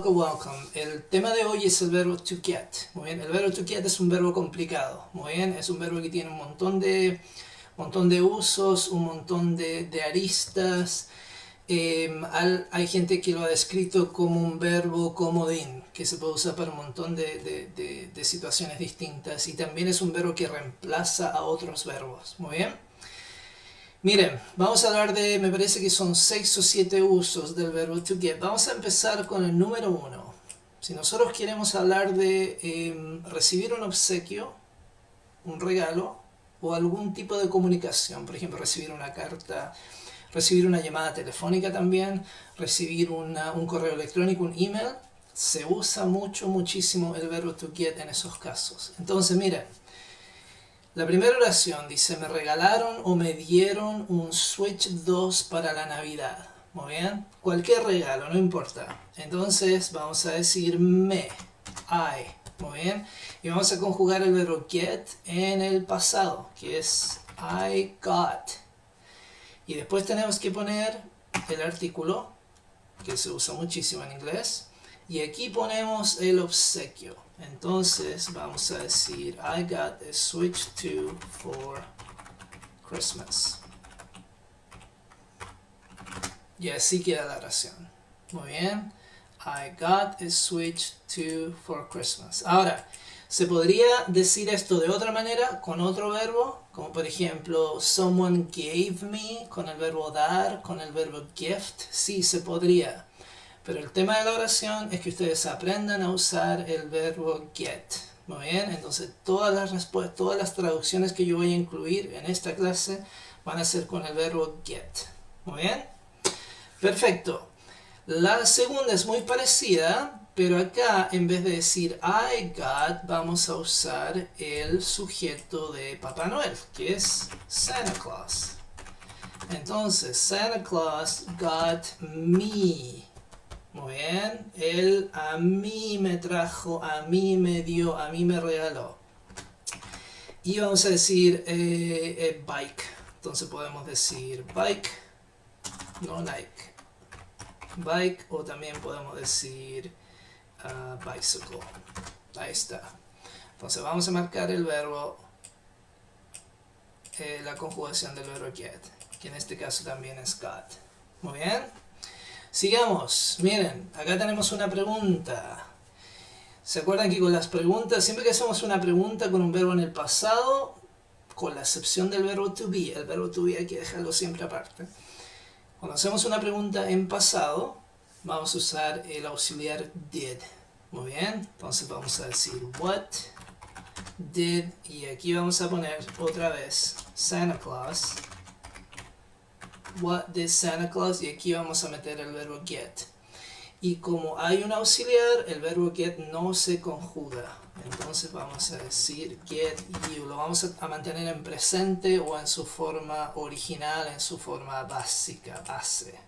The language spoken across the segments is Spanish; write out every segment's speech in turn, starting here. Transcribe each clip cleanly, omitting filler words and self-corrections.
welcome, welcome. El tema de hoy es el verbo to get. Muy bien, el verbo to get es un verbo complicado. Muy bien, es un verbo que tiene un montón de usos, un montón de aristas. Hay gente que lo ha descrito como un verbo comodín, que se puede usar para un montón de situaciones distintas. Y también es un verbo que reemplaza a otros verbos. Muy bien. Miren, vamos a hablar de, me parece que son 6 o 7 usos del verbo to get. Vamos a empezar con el número 1. Si nosotros queremos hablar de recibir un obsequio, un regalo o algún tipo de comunicación, por ejemplo, recibir una carta, recibir una llamada telefónica también, recibir un correo electrónico, un email, se usa muchísimo el verbo to get en esos casos. Entonces, miren. La primera oración dice, me regalaron o me dieron un Switch 2 para la Navidad. Muy bien, cualquier regalo, no importa. Entonces vamos a decir I. Muy bien, y vamos a conjugar el verbo get en el pasado, que es I got. Y después tenemos que poner el artículo, que se usa muchísimo en inglés. Y aquí ponemos el obsequio. Entonces vamos a decir I got a Switch 2 for Christmas. Y así queda la oración. Muy bien. I got a Switch 2 for Christmas. Ahora, ¿se podría decir esto de otra manera, con otro verbo? Como por ejemplo, someone gave me, con el verbo dar, con el verbo gift. Sí, se podría. Pero el tema de la oración es que ustedes aprendan a usar el verbo get. Muy bien, entonces todas las traducciones que yo voy a incluir en esta clase van a ser con el verbo get. Muy bien, perfecto. La segunda es muy parecida, pero acá en vez de decir I got, vamos a usar el sujeto de Papá Noel, que es Santa Claus. Entonces, Santa Claus got me. Muy bien, él a mí me trajo, a mí me dio, a mí me regaló. Y vamos a decir bike. Entonces podemos decir bike, no Nike. Bike, o también podemos decir bicycle. Ahí está. Entonces vamos a marcar el verbo, la conjugación del verbo get, que en este caso también es got. Muy bien. Sigamos, miren, acá tenemos una pregunta. ¿Se acuerdan que con las preguntas, siempre que hacemos una pregunta con un verbo en el pasado, con la excepción del verbo to be, el verbo to be hay que dejarlo siempre aparte. Cuando hacemos una pregunta en pasado, vamos a usar el auxiliar did. Muy bien, entonces vamos a decir what did, y aquí vamos a poner otra vez Santa Claus. What did Santa Claus? Y aquí vamos a meter el verbo get. Y como hay un auxiliar, el verbo get no se conjuga. Entonces vamos a decir get you. Lo vamos a mantener en presente o en su forma original, en su forma básica, base.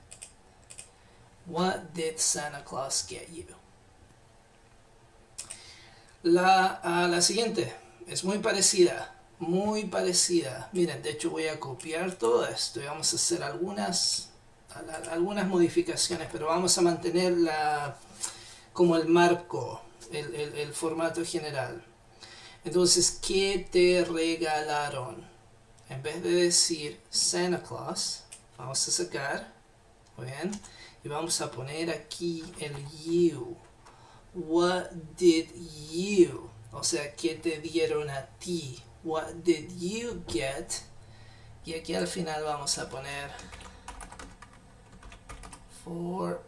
What did Santa Claus get you? La siguiente es muy parecida. Muy parecida. Miren, de hecho voy a copiar todo esto y vamos a hacer algunas modificaciones, pero vamos a mantener como el marco, el formato general. Entonces, ¿qué te regalaron? En vez de decir Santa Claus, vamos a sacar, muy bien, y vamos a poner aquí el you. What did you? O sea, ¿qué te dieron a ti? What did you get? Y aquí al final vamos a poner for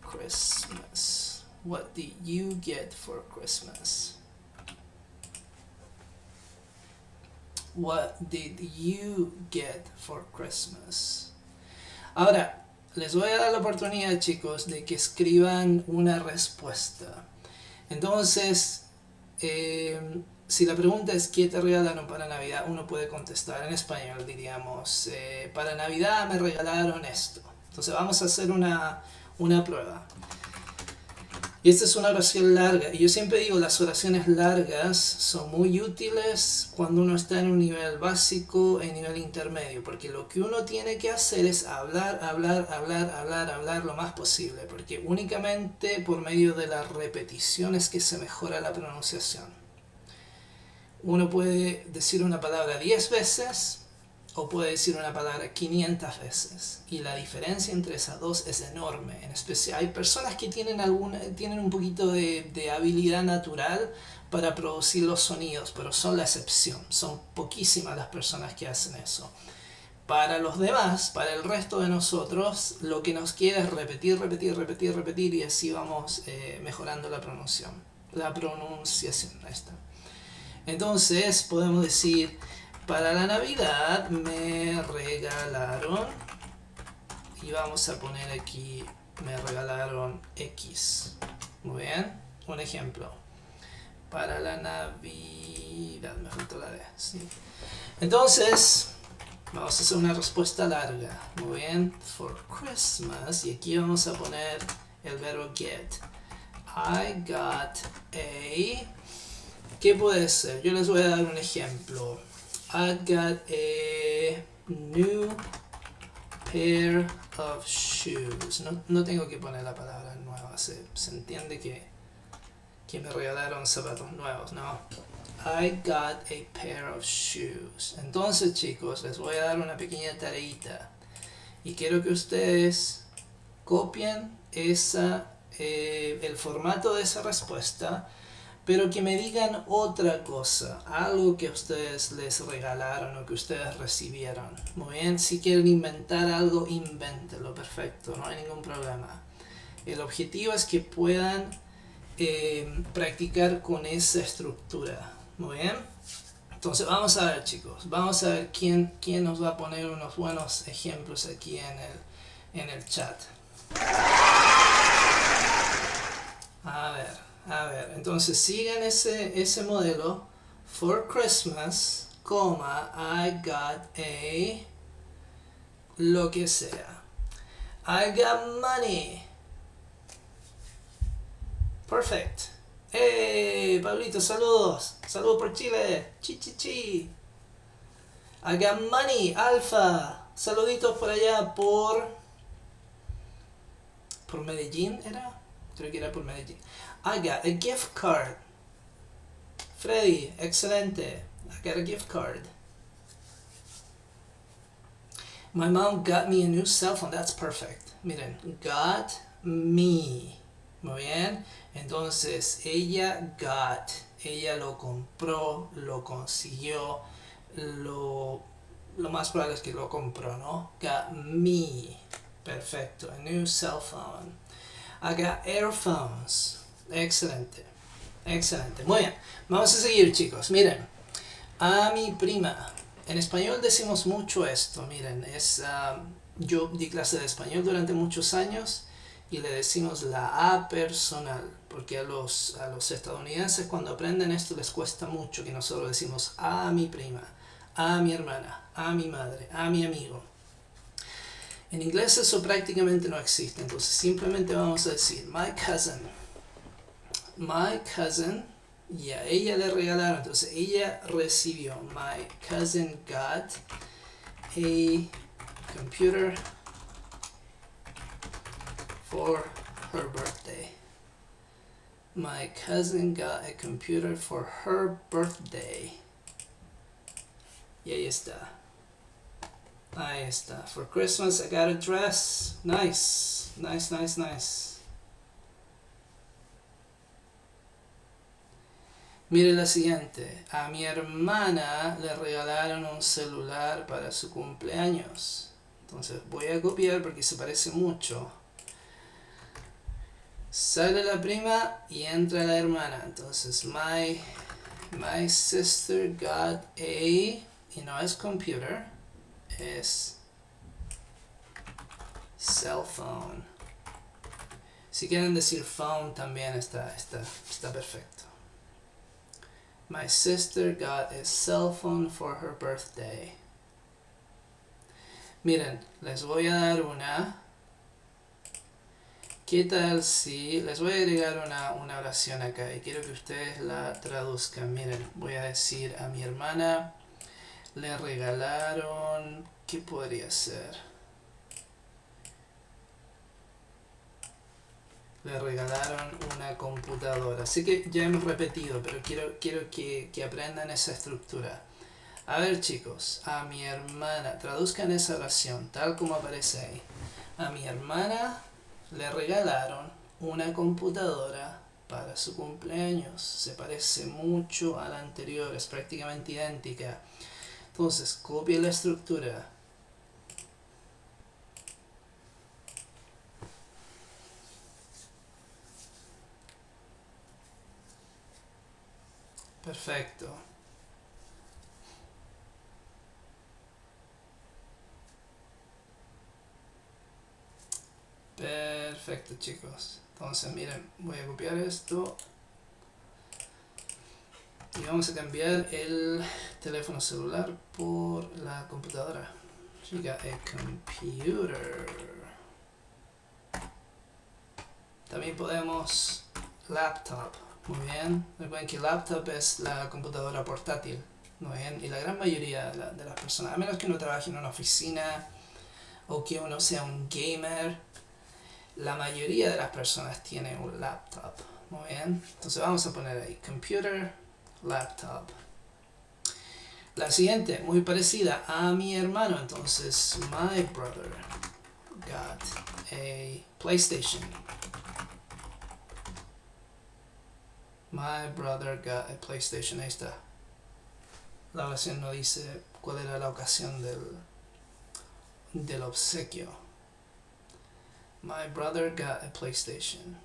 Christmas. What did you get for Christmas? What did you get for Christmas? Ahora, les voy a dar la oportunidad, chicos, de que escriban una respuesta. Entonces, si la pregunta es ¿qué te regalaron para Navidad? Uno puede contestar en español, diríamos, para Navidad me regalaron esto. Entonces vamos a hacer una prueba. Y esta es una oración larga. Y yo siempre digo, las oraciones largas son muy útiles cuando uno está en un nivel básico e nivel intermedio. Porque lo que uno tiene que hacer es hablar, hablar, hablar, hablar, hablar lo más posible. Porque únicamente por medio de la repetición es que se mejora la pronunciación. Uno puede decir una palabra 10 veces o puede decir una palabra 500 veces. Y la diferencia entre esas dos es enorme. En especial, hay personas que tienen un poquito de habilidad natural para producir los sonidos, pero son la excepción. Son poquísimas las personas que hacen eso. Para los demás, para el resto de nosotros, lo que nos queda es repetir, repetir, repetir, repetir y así vamos mejorando la pronunciación. Ahí está. Entonces podemos decir, para la Navidad me regalaron, y vamos a poner aquí, me regalaron X. Muy bien, un ejemplo. Para la Navidad, me faltó la D, ¿sí? Entonces, vamos a hacer una respuesta larga. Muy bien, for Christmas, y aquí vamos a poner el verbo get. I got a... ¿Qué puede ser? Yo les voy a dar un ejemplo. I got a new pair of shoes. No tengo que poner la palabra nueva. Se entiende que me regalaron zapatos nuevos, ¿no? I got a pair of shoes. Entonces, chicos, les voy a dar una pequeña tareita. Y quiero que ustedes copien el formato de esa respuesta, pero que me digan otra cosa, algo que ustedes les regalaron o que ustedes recibieron. Muy bien, si quieren inventar algo, invéntenlo, perfecto, no hay ningún problema. El objetivo es que puedan practicar con esa estructura. Muy bien, entonces vamos a ver, chicos, vamos a ver quién nos va a poner unos buenos ejemplos aquí en el chat. A ver, entonces sigan ese modelo. For Christmas, I got a... lo que sea. I got money. Perfect. ¡Hey, Pablito, saludos! ¡Saludos por Chile! ¡Chi, chi, chi! I got money, Alfa. Saluditos por allá por Medellín, ¿era? Creo que era por Medellín. I got a gift card. Freddy, excelente. I got a gift card. My mom got me a new cell phone. That's perfect. Miren, got me. Muy bien. Entonces, ella lo compró, lo consiguió, lo más probable es que lo compró, ¿no? Got me. Perfecto. A new cell phone. I got earphones. Excelente. Excelente. Muy bien. Vamos a seguir, chicos. Miren. A mi prima. En español decimos mucho esto. Miren, yo di clase de español durante muchos años y le decimos la A personal. Porque a los estadounidenses cuando aprenden esto les cuesta mucho que nosotros decimos a mi prima, a mi hermana, a mi madre, a mi amigo. En inglés eso prácticamente no existe, entonces simplemente vamos a decir my cousin, y a ella le regalaron, entonces ella recibió, my cousin got a computer for her birthday. My cousin got a computer for her birthday. Y ahí está. Ahí está. For Christmas I got a dress. Nice. Nice, nice, nice. Mire la siguiente. A mi hermana le regalaron un celular para su cumpleaños. Entonces voy a copiar porque se parece mucho. Sale la prima y entra la hermana. Entonces my sister got a... y no es computer. Es cell phone. Si quieren decir phone también está perfecto. My sister got a cell phone for her birthday. Miren, les voy a dar una ¿Qué tal si les voy a agregar una oración acá y quiero que ustedes la traduzcan? Miren, voy a decir a mi hermana le regalaron... ¿Qué podría ser? Le regalaron una computadora. Sé que ya hemos repetido, pero quiero que aprendan esa estructura. A ver chicos, a mi hermana, traduzcan esa oración tal como aparece ahí. A mi hermana le regalaron una computadora para su cumpleaños. Se parece mucho a la anterior, es prácticamente idéntica. Entonces, copie la estructura. Perfecto. Perfecto chicos. Entonces miren, voy a copiar esto y vamos a cambiar el teléfono celular por la computadora. We got a computer. También podemos laptop. Muy bien. Recuerden que laptop es la computadora portátil. Muy bien. Y la gran mayoría de las personas, a menos que uno trabaje en una oficina o que uno sea un gamer, la mayoría de las personas tienen un laptop. Muy bien. Entonces vamos a poner ahí computer, laptop. La siguiente, muy parecida a mi hermano. Entonces, my brother got a PlayStation. My brother got a PlayStation. Ahí está. La oración no dice cuál era la ocasión del obsequio. My brother got a PlayStation.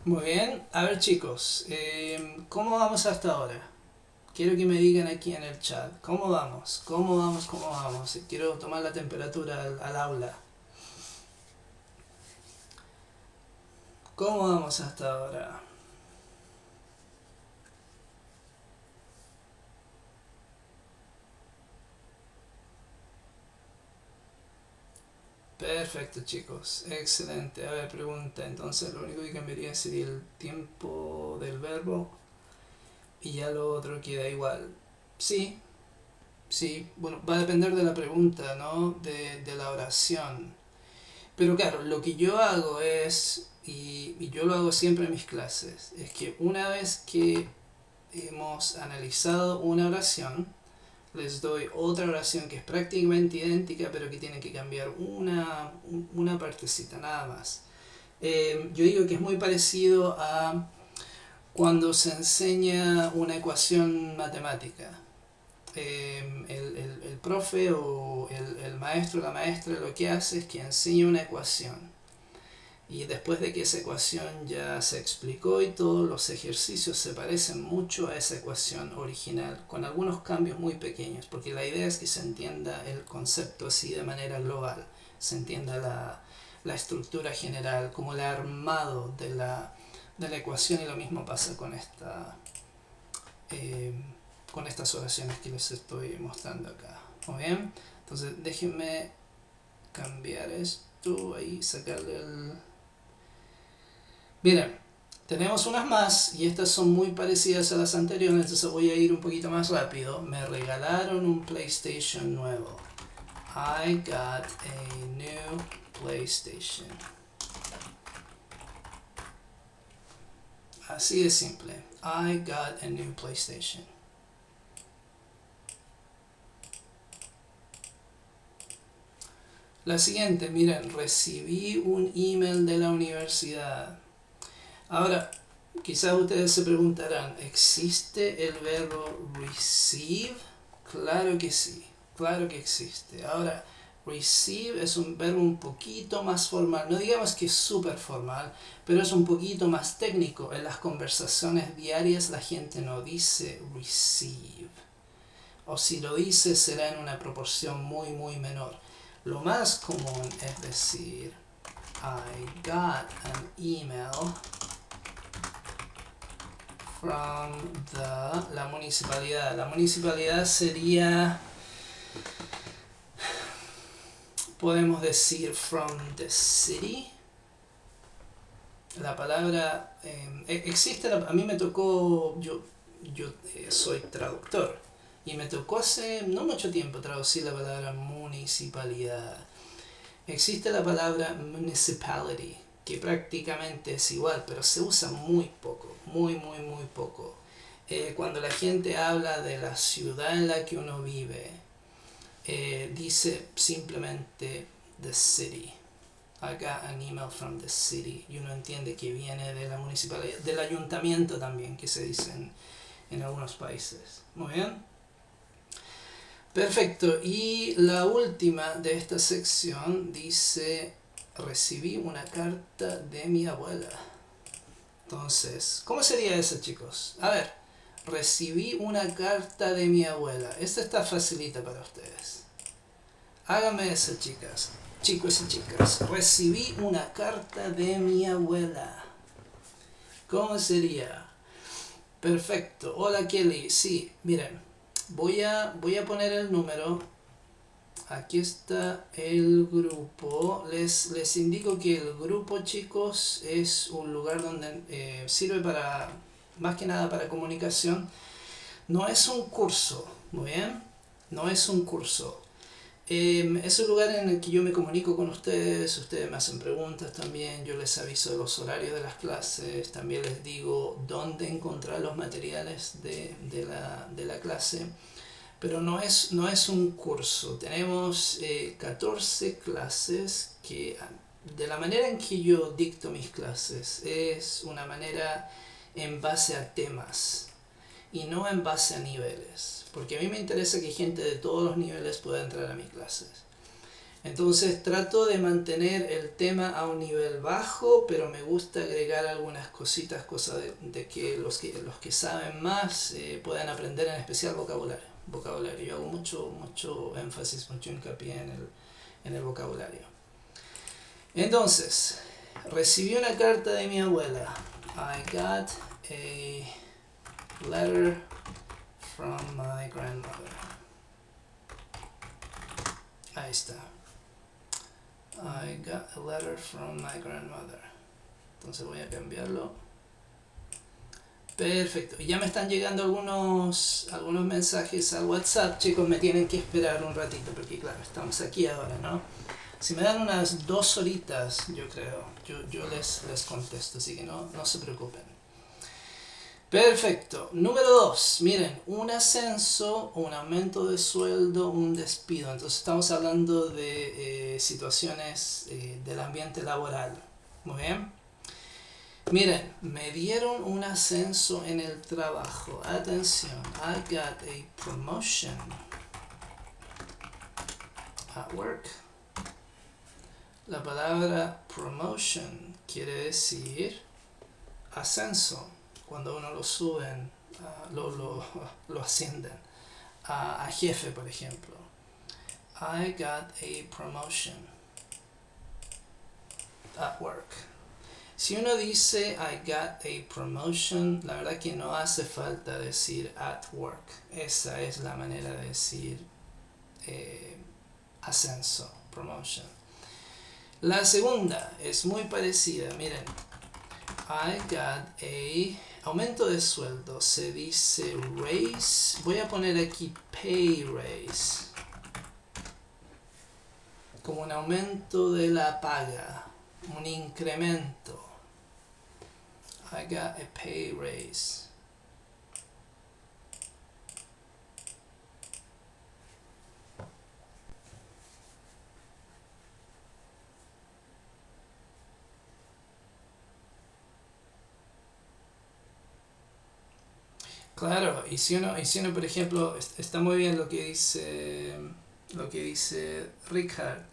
Muy bien. A ver chicos, ¿cómo vamos hasta ahora? Quiero que me digan aquí en el chat. ¿Cómo vamos? ¿Cómo vamos? ¿Cómo vamos? Quiero tomar la temperatura al aula. ¿Cómo vamos hasta ahora? Perfecto chicos, excelente. A ver, pregunta, entonces lo único que cambiaría sería el tiempo del verbo y ya lo otro queda igual. Sí, sí, bueno, va a depender de la pregunta, ¿no? De la oración. Pero claro, lo que yo hago es, y yo lo hago siempre en mis clases, es que una vez que hemos analizado una oración, les doy otra oración que es prácticamente idéntica, pero que tiene que cambiar una partecita, nada más. Yo digo que es muy parecido a cuando se enseña una ecuación matemática. El profe o el maestro o la maestra lo que hace es que enseña una ecuación. Y después de que esa ecuación ya se explicó y todos los ejercicios se parecen mucho a esa ecuación original, con algunos cambios muy pequeños, porque la idea es que se entienda el concepto así de manera global, se entienda la estructura general, como el armado de la ecuación, y lo mismo pasa con con estas oraciones que les estoy mostrando acá. Muy bien, entonces déjenme cambiar esto ahí, sacarle el... Miren, tenemos unas más y estas son muy parecidas a las anteriores, entonces voy a ir un poquito más rápido. Me regalaron un PlayStation nuevo. I got a new PlayStation. Así de simple. I got a new PlayStation. La siguiente, miren, recibí un email de la universidad. Ahora, quizás ustedes se preguntarán, ¿existe el verbo receive? Claro que sí, claro que existe. Ahora, receive es un verbo un poquito más formal, no digamos que es súper formal, pero es un poquito más técnico. En las conversaciones diarias la gente no dice receive, o si lo dice será en una proporción muy muy menor. Lo más común es decir, I got an email from la municipalidad. La municipalidad sería Podemos decir from the city. La palabra existe, a mí me tocó, yo soy traductor y me tocó hace no mucho tiempo traducir la palabra municipalidad. Existe la palabra municipality, que prácticamente es igual, pero se usa muy poco, muy poco. Cuando la gente habla de la ciudad en la que uno vive, dice simplemente the city. I got an email from the city. Y uno entiende que viene de la municipalidad, del ayuntamiento también, que se dice en algunos países. Muy bien. Perfecto. Y la última de esta sección dice, recibí una carta de mi abuela. Entonces, ¿cómo sería eso, chicos? A ver, recibí una carta de mi abuela. Esta está facilita para ustedes. Háganme eso, chicas. Chicos y chicas, recibí una carta de mi abuela. ¿Cómo sería? Perfecto. Hola Kelly. Sí, miren, voy a poner el número. Aquí está el grupo. Les indico que el grupo, chicos, es un lugar donde sirve para, más que nada para comunicación. No es un curso, ¿muy bien? No es un curso. Es un lugar en el que yo me comunico con ustedes me hacen preguntas también, yo les aviso de los horarios de las clases, también les digo dónde encontrar los materiales de la clase, pero no es un curso. Tenemos 14 clases que, de la manera en que yo dicto mis clases, es una manera en base a temas y no en base a niveles, porque a mí me interesa que gente de todos los niveles pueda entrar a mis clases. Entonces trato de mantener el tema a un nivel bajo, pero me gusta agregar algunas cositas, cosas de que los que saben más puedan aprender, en especial vocabulario. Yo hago mucho énfasis, mucho hincapié en el vocabulario. Entonces, recibí una carta de mi abuela. I got a letter from my grandmother. Ahí está. I got a letter from my grandmother. Entonces voy a cambiarlo. Perfecto. Y ya me están llegando algunos mensajes al WhatsApp. Chicos, me tienen que esperar un ratito porque claro, estamos aquí ahora, ¿no? Si me dan unas 2 horitas, yo creo, yo les contesto, así que no se preocupen. Perfecto. Número 2. Miren, un ascenso, un aumento de sueldo, un despido. Entonces estamos hablando de situaciones del ambiente laboral. Muy bien. Miren, me dieron un ascenso en el trabajo. Atención. I got a promotion at work. La palabra promotion quiere decir ascenso. Cuando uno lo suben, lo ascienden a jefe, por ejemplo. I got a promotion at work. Si uno dice I got a promotion, la verdad que no hace falta decir at work. Esa es la manera de decir ascenso, promotion. La segunda es muy parecida, miren. I got a aumento de sueldo, se dice raise. Voy a poner aquí pay raise, como un aumento de la paga, un incremento. I got a pay raise. Claro, y si uno por ejemplo, está muy bien lo que dice Richard.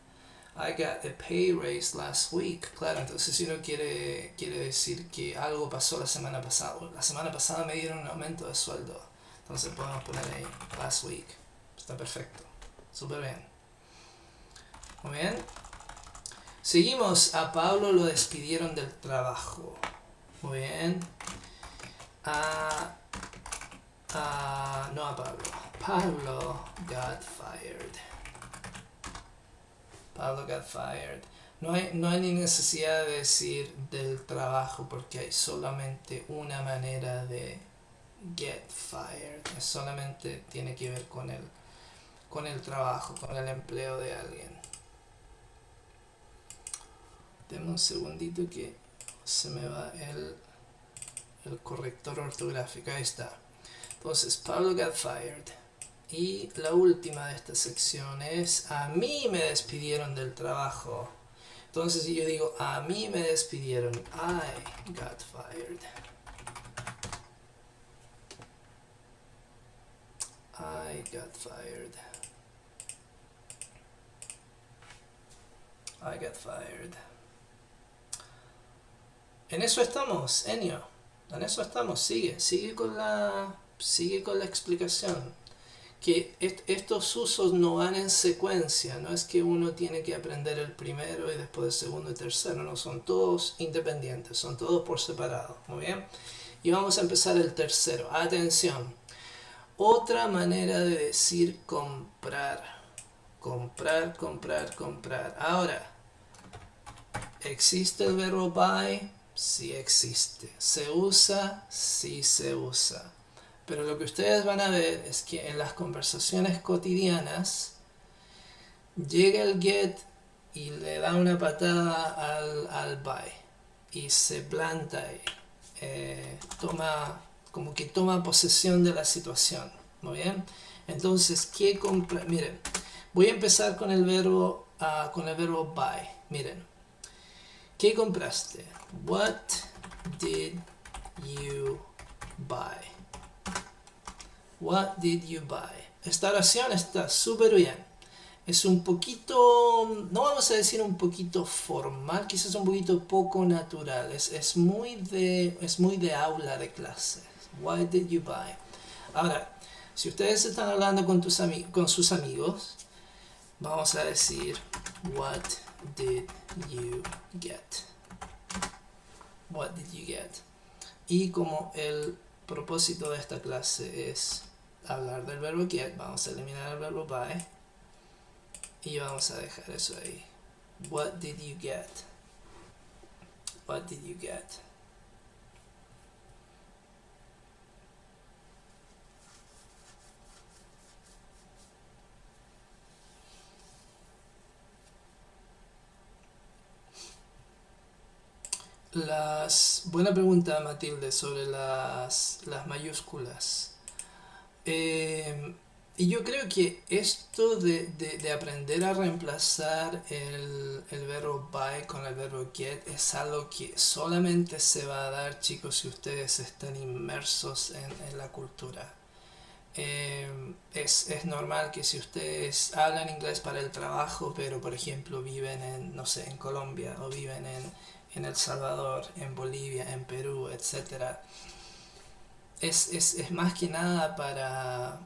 I got a pay raise last week. Claro, entonces si uno quiere decir que algo pasó la semana pasada. La semana pasada me dieron un aumento de sueldo. Entonces podemos poner ahí last week. Está perfecto. Súper bien. Muy bien. Seguimos. A Pablo lo despidieron del trabajo. Muy bien. No a Pablo. Pablo got fired. Pablo got fired. No hay ni necesidad de decir del trabajo porque hay solamente una manera de get fired. Solamente tiene que ver con el trabajo, con el empleo de alguien. Deme un segundito que se me va el corrector ortográfico. Ahí está. Entonces, Pablo got fired. Y la última de esta sección es: a mí me despidieron del trabajo. Entonces, si yo digo a mí me despidieron, I got fired. I got fired. I got fired. En eso estamos, Enio. En eso estamos. Sigue con la explicación. Que estos usos no van en secuencia. No es que uno tiene que aprender el primero y después el segundo y tercero. No, son todos independientes. Son todos por separado. Muy bien. Y vamos a empezar el tercero. Atención. Otra manera de decir comprar. Comprar, comprar, comprar. Ahora, ¿existe el verbo buy? Sí existe. ¿Se usa? Sí se usa. Pero lo que ustedes van a ver es que en las conversaciones cotidianas llega el get y le da una patada al buy y se planta ahí. Toma posesión de la situación. ¿Muy bien? Entonces, ¿qué compra? Miren, voy a empezar con el verbo buy. Miren, ¿qué compraste? What did you buy? What did you buy? Esta oración está súper bien. Es un poquito, no vamos a decir un poquito formal, quizás un poquito poco natural. Es muy de aula de clase. What did you buy? Ahora, si ustedes están hablando con sus amigos, vamos a decir what did you get? What did you get? Y como el propósito de esta clase es hablar del verbo get, vamos a eliminar el verbo buy y vamos a dejar eso ahí. What did you get? What did you get? Buena pregunta, Matilde, sobre las mayúsculas. Y yo creo que esto de aprender a reemplazar el verbo buy con el verbo get es algo que solamente se va a dar, chicos, si ustedes están inmersos en la cultura. Es normal que si ustedes hablan inglés para el trabajo, pero por ejemplo viven en Colombia o viven en El Salvador, en Bolivia, en Perú, etc. Es más que nada para,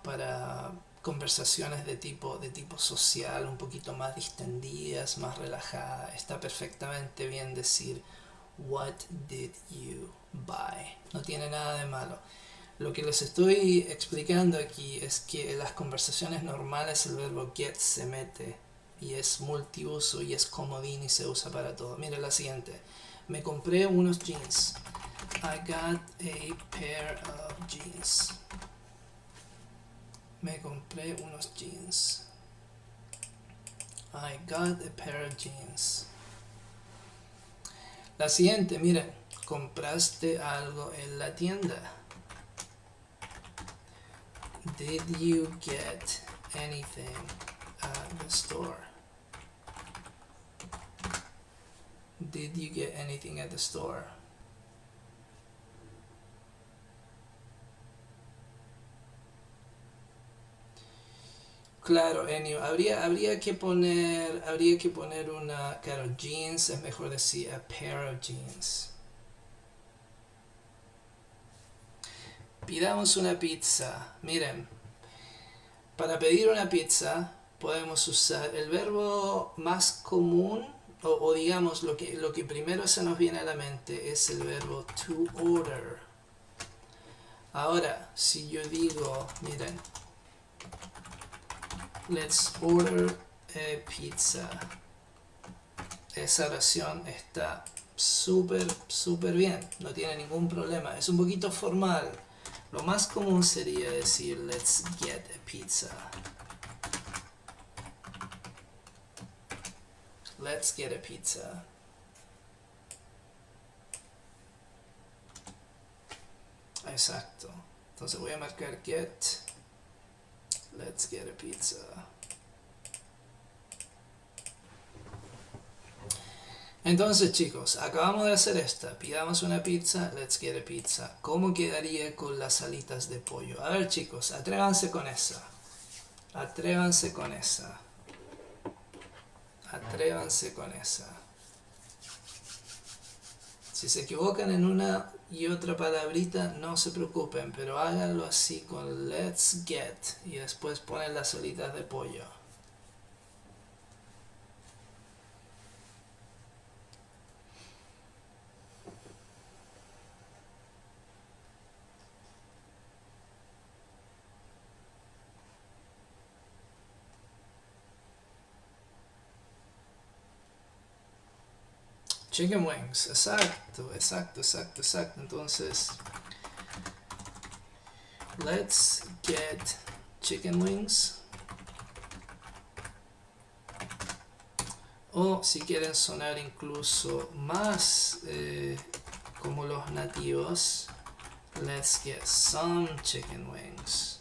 para conversaciones de tipo social, un poquito más distendidas, más relajadas. Está perfectamente bien decir what did you buy. No tiene nada de malo. Lo que les estoy explicando aquí es que en las conversaciones normales el verbo get se mete y es multiuso y es comodín y se usa para todo. Mira la siguiente. Me compré unos jeans. I got a pair of jeans. Me compré unos jeans. I got a pair of jeans. La siguiente, miren. Compraste algo en la tienda. Did you get anything at the store? Did you get anything at the store? Claro, Enio, habría que poner una, claro, jeans, es mejor decir a pair of jeans. Pidamos una pizza. Miren, para pedir una pizza podemos usar el verbo más común o digamos lo que primero se nos viene a la mente es el verbo to order. Ahora, si yo digo, miren, let's order a pizza. Esa oración está súper bien, no tiene ningún problema. Es un poquito formal. Lo más común sería decir let's get a pizza. Let's get a pizza. Exacto. Entonces voy a marcar get. Let's get a pizza. Entonces chicos, acabamos de hacer esta. Pidamos una pizza, let's get a pizza. ¿Cómo quedaría con las alitas de pollo? A ver chicos, atrévanse con esa. Atrévanse con esa. Atrévanse con esa. Si se equivocan en una y otra palabrita, no se preocupen, pero háganlo así con let's get y después ponen las alitas de pollo. Chicken wings, exacto. Entonces, let's get chicken wings. O si quieren sonar incluso más como los nativos, let's get some chicken wings.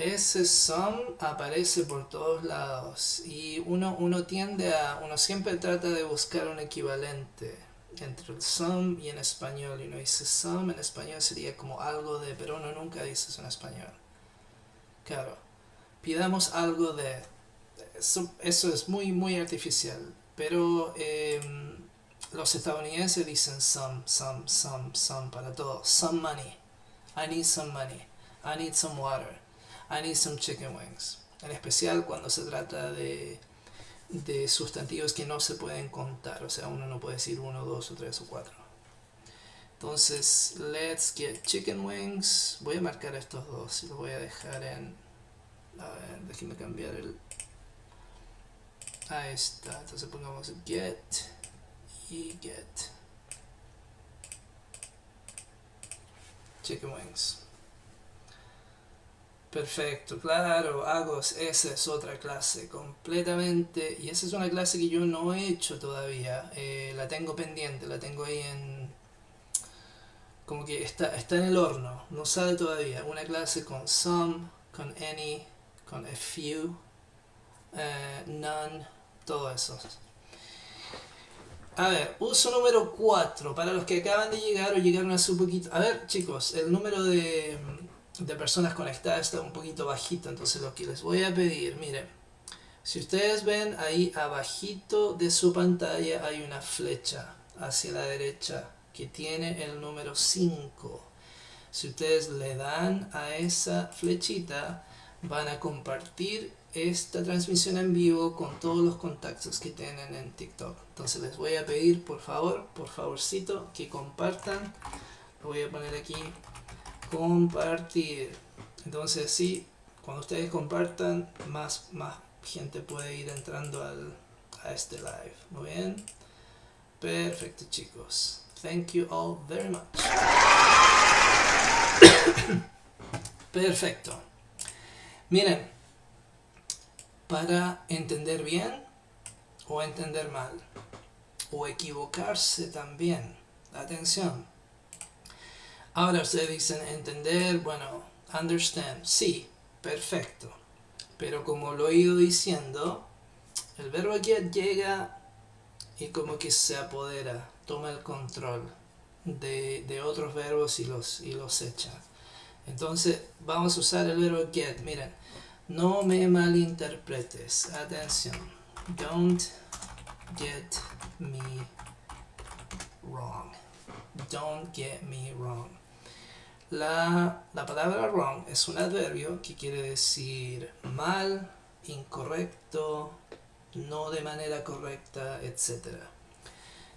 Ese some aparece por todos lados y uno siempre trata de buscar un equivalente entre el some y en español, y uno dice some en español sería como algo de, pero uno nunca dice eso en español. Claro, pidamos algo de, eso es muy artificial, pero los estadounidenses dicen some para todo. Some money, I need some money, I need some water, I need some chicken wings. En especial cuando se trata de sustantivos que no se pueden contar. O sea, uno no puede decir 1, 2 o 3 o 4. Entonces, let's get chicken wings. Voy a marcar estos dos y los voy a dejar en... A ver, déjenme cambiar el... Ahí está. Entonces pongamos get y get. Chicken wings. Perfecto, claro, Agos, esa es otra clase completamente, y esa es una clase que yo no he hecho todavía, la tengo pendiente, la tengo ahí en, como que está en el horno, no sale todavía, una clase con some, con any, con a few, none, todo eso. A ver, uso número 4, para los que acaban de llegar o llegaron hace un poquito, a ver chicos, el número de personas conectadas está un poquito bajito, entonces lo que les voy a pedir, miren, si ustedes ven ahí abajito de su pantalla hay una flecha hacia la derecha que tiene el número 5. Si ustedes le dan a esa flechita, van a compartir esta transmisión en vivo con todos los contactos que tienen en TikTok. Entonces les voy a pedir por favorcito, que compartan. Lo voy a poner aquí, compartir. Entonces sí, cuando ustedes compartan, más gente puede ir entrando a este live. Muy bien, perfecto chicos, thank you all very much. Perfecto. Miren, para entender bien o entender mal o equivocarse también, atención. Ahora ustedes dicen entender, bueno, understand, sí, perfecto. Pero como lo he ido diciendo, el verbo get llega y como que se apodera, toma el control de otros verbos y los echa. Entonces vamos a usar el verbo get. Miren, no me malinterpretes, atención. Don't get me wrong. Don't get me wrong. La palabra wrong es un adverbio que quiere decir mal, incorrecto, no de manera correcta, etc.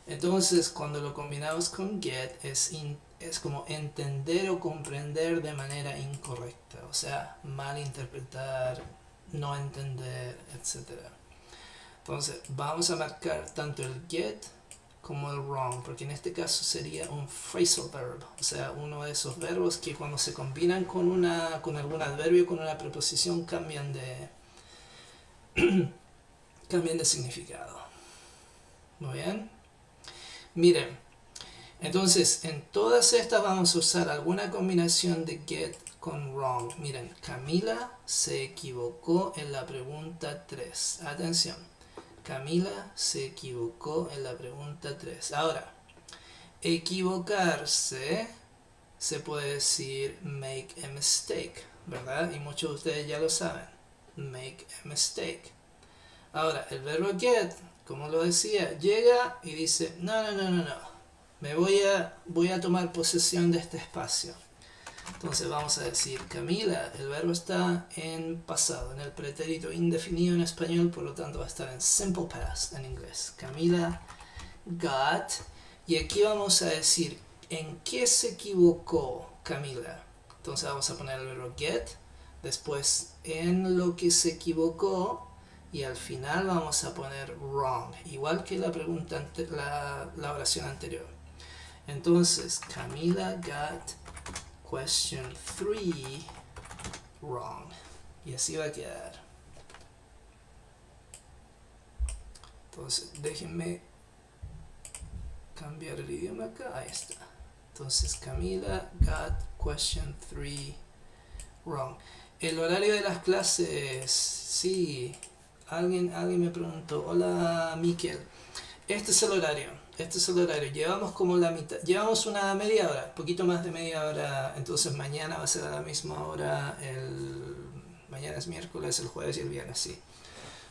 Entonces, cuando lo combinamos con get, es como entender o comprender de manera incorrecta, o sea, malinterpretar, no entender, etc. Entonces, vamos a marcar tanto el get como el wrong, porque en este caso sería un phrasal verb, o sea, uno de esos verbos que cuando se combinan con algún adverbio, con una preposición, cambian de significado. Muy bien. Miren, entonces en todas estas vamos a usar alguna combinación de get con wrong. Miren, Camila se equivocó en la pregunta 3. Atención, Camila se equivocó en la pregunta 3. Ahora, equivocarse se puede decir make a mistake, ¿verdad? Y muchos de ustedes ya lo saben. Make a mistake. Ahora, el verbo get, como lo decía, llega y dice, no, voy a tomar posesión de este espacio. Entonces vamos a decir, Camila, el verbo está en pasado, en el pretérito indefinido en español, por lo tanto va a estar en simple past en inglés. Camila got, y aquí vamos a decir, ¿en qué se equivocó Camila? Entonces vamos a poner el verbo get, después en lo que se equivocó, y al final vamos a poner wrong, igual que la pregunta la oración anterior. Entonces, Camila got question 3 wrong. Y así va a quedar. Entonces, déjenme cambiar el idioma acá. Ahí está. Entonces, Camila got question 3 wrong. El horario de las clases, sí. Alguien me preguntó, hola Miquel, este es el horario, llevamos como la mitad, llevamos una media hora, un poquito más de media hora, entonces mañana va a ser a la misma hora, mañana es miércoles, el jueves y el viernes, sí.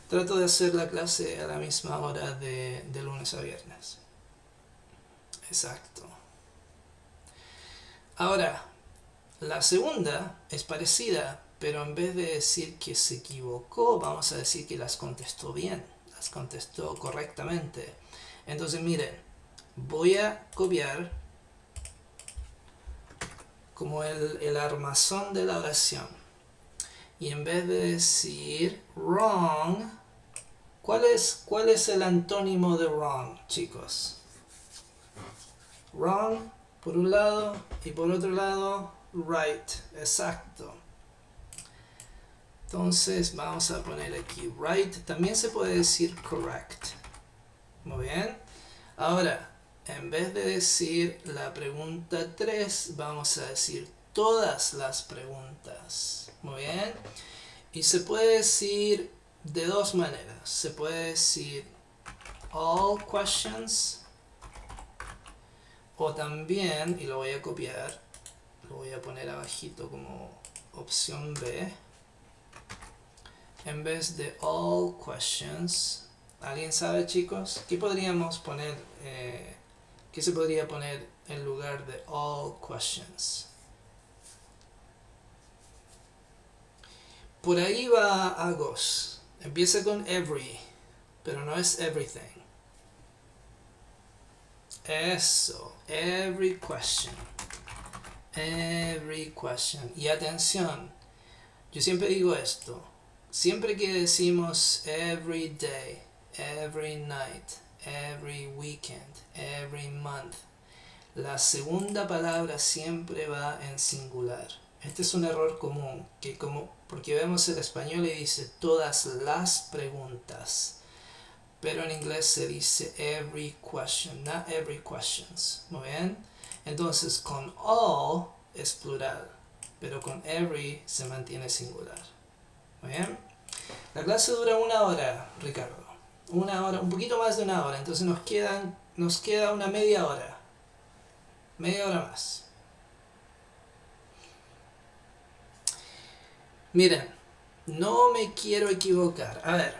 Trato de hacer la clase a la misma hora de lunes a viernes. Exacto. Ahora, la segunda es parecida, pero en vez de decir que se equivocó, vamos a decir que las contestó bien, las contestó correctamente. Entonces miren, voy a copiar como el armazón de la oración. Y en vez de decir wrong, ¿cuál es el antónimo de wrong, chicos? Wrong por un lado y por otro lado right, exacto. Entonces vamos a poner aquí right, también se puede decir correct. Muy bien. Ahora, en vez de decir la pregunta 3, vamos a decir todas las preguntas. Muy bien. Y se puede decir de dos maneras. Se puede decir all questions, o también, y lo voy a copiar, lo voy a poner abajito como opción B. En vez de all questions, ¿alguien sabe, chicos? ¿Qué podríamos poner? ¿Qué se podría poner en lugar de all questions? Por ahí va Agos. Empieza con every, pero no es everything. Eso, every question. Every question. Y atención, yo siempre digo esto. Siempre que decimos every day, every night, every weekend, every month, la segunda palabra siempre va en singular. Este es un error común, porque vemos el español y dice todas las preguntas, pero en inglés se dice every question, not every questions. ¿Muy bien? Entonces con all es plural, pero con every se mantiene singular. Muy bien. La clase dura 1 hora, Ricardo. 1 hora, un poquito más de 1 hora. Entonces nos queda una media hora. Media hora más. Miren, no me quiero equivocar. A ver,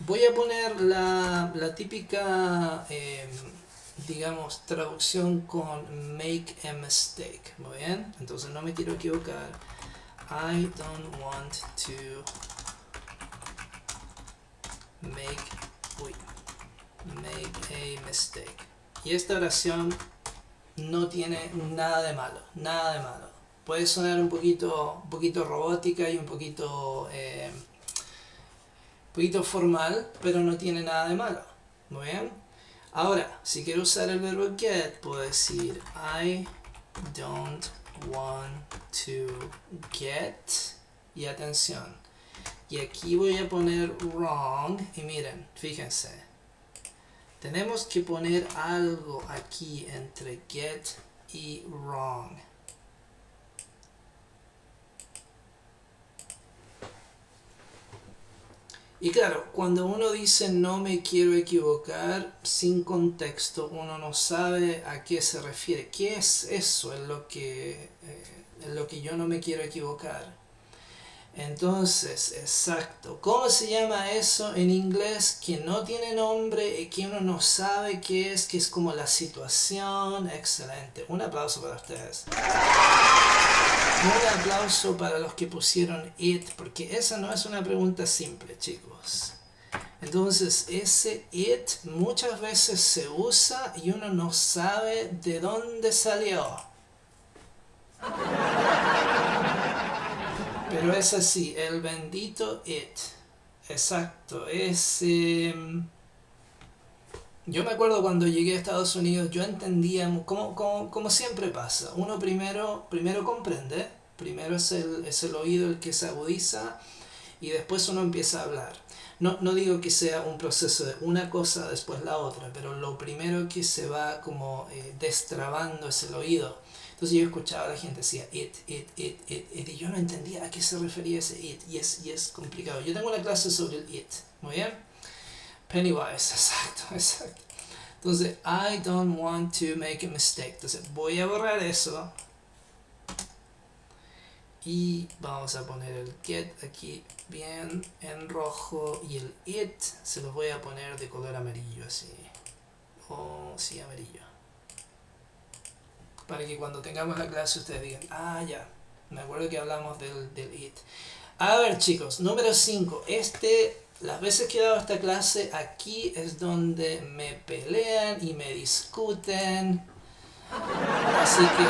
voy a poner la típica, digamos, traducción con make a mistake. Muy bien. Entonces no me quiero equivocar. I don't want to make... Uy. make a mistake. Y esta oración no tiene nada de malo, nada de malo. Puede sonar un poquito robótica y un poquito formal, pero no tiene nada de malo. Muy bien. Ahora, si quiero usar el verbo get, puedo decir I don't want to get. Y atención. Y aquí voy a poner wrong. Y miren, fíjense. Tenemos que poner algo aquí entre get y wrong. Y claro, cuando uno dice no me quiero equivocar, sin contexto, uno no sabe a qué se refiere. ¿Qué es eso en lo que yo no me quiero equivocar? Entonces, exacto. ¿Cómo se llama eso en inglés que no tiene nombre y que uno no sabe qué es, que es como la situación? Excelente. Un aplauso para ustedes. Un aplauso para los que pusieron it, porque esa no es una pregunta simple, chicos. Entonces, ese it muchas veces se usa y uno no sabe de dónde salió. Pero es así, el bendito it. Exacto, es... yo me acuerdo cuando llegué a Estados Unidos, yo entendía, como siempre pasa, uno primero comprende, primero es el oído el que se agudiza y después uno empieza a hablar. No digo que sea un proceso de una cosa después la otra, pero lo primero que se va como destrabando es el oído. Entonces yo escuchaba a la gente decía it, y yo no entendía a qué se refería ese it, y es complicado. Yo tengo una clase sobre el it, ¿muy bien? Pennywise, exacto. Entonces, I don't want to make a mistake. Entonces, voy a borrar eso. Y vamos a poner el get aquí bien en rojo. Y el it se lo voy a poner de color amarillo, así. Oh, sí, amarillo. Para que cuando tengamos la clase ustedes digan, ah, ya, me acuerdo que hablamos del it. A ver, chicos, número 5. Las veces que he dado esta clase, aquí es donde me pelean y me discuten. Así que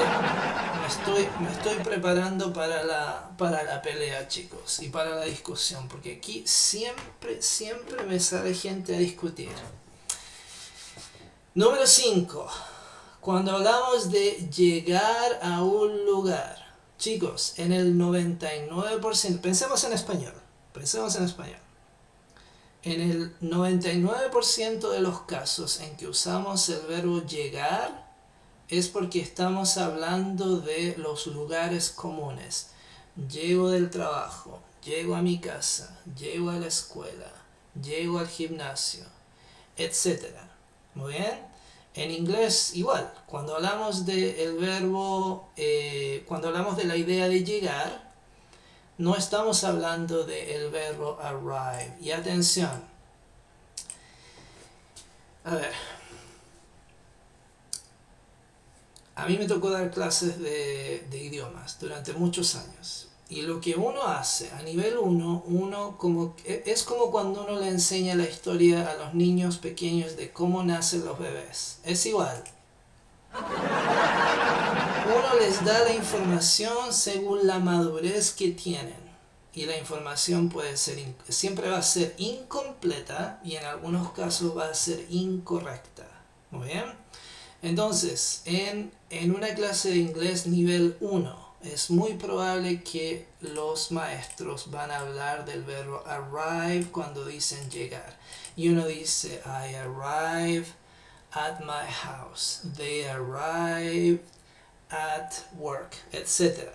me estoy preparando para la pelea, chicos, y para la discusión, porque aquí siempre me sale gente a discutir. Número 5. Cuando hablamos de llegar a un lugar, chicos, en el 99%, pensemos en español. En el 99% de los casos en que usamos el verbo llegar es porque estamos hablando de los lugares comunes. Llego del trabajo, llego a mi casa, llego a la escuela, llego al gimnasio, etc. Muy bien. En inglés igual, cuando hablamos del verbo, cuando hablamos de la idea de llegar, no estamos hablando del verbo arrive. Y atención, a ver, a mí me tocó dar clases de idiomas durante muchos años. Y lo que uno hace a nivel 1, es como cuando uno le enseña la historia a los niños pequeños de cómo nacen los bebés. Es igual. Uno les da la información según la madurez que tienen. Y la información siempre va a ser incompleta y en algunos casos va a ser incorrecta. Muy bien. Entonces, en una clase de inglés nivel 1, es muy probable que los maestros van a hablar del verbo arrive cuando dicen llegar. Y uno dice, I arrive at my house, they arrive at work, etc.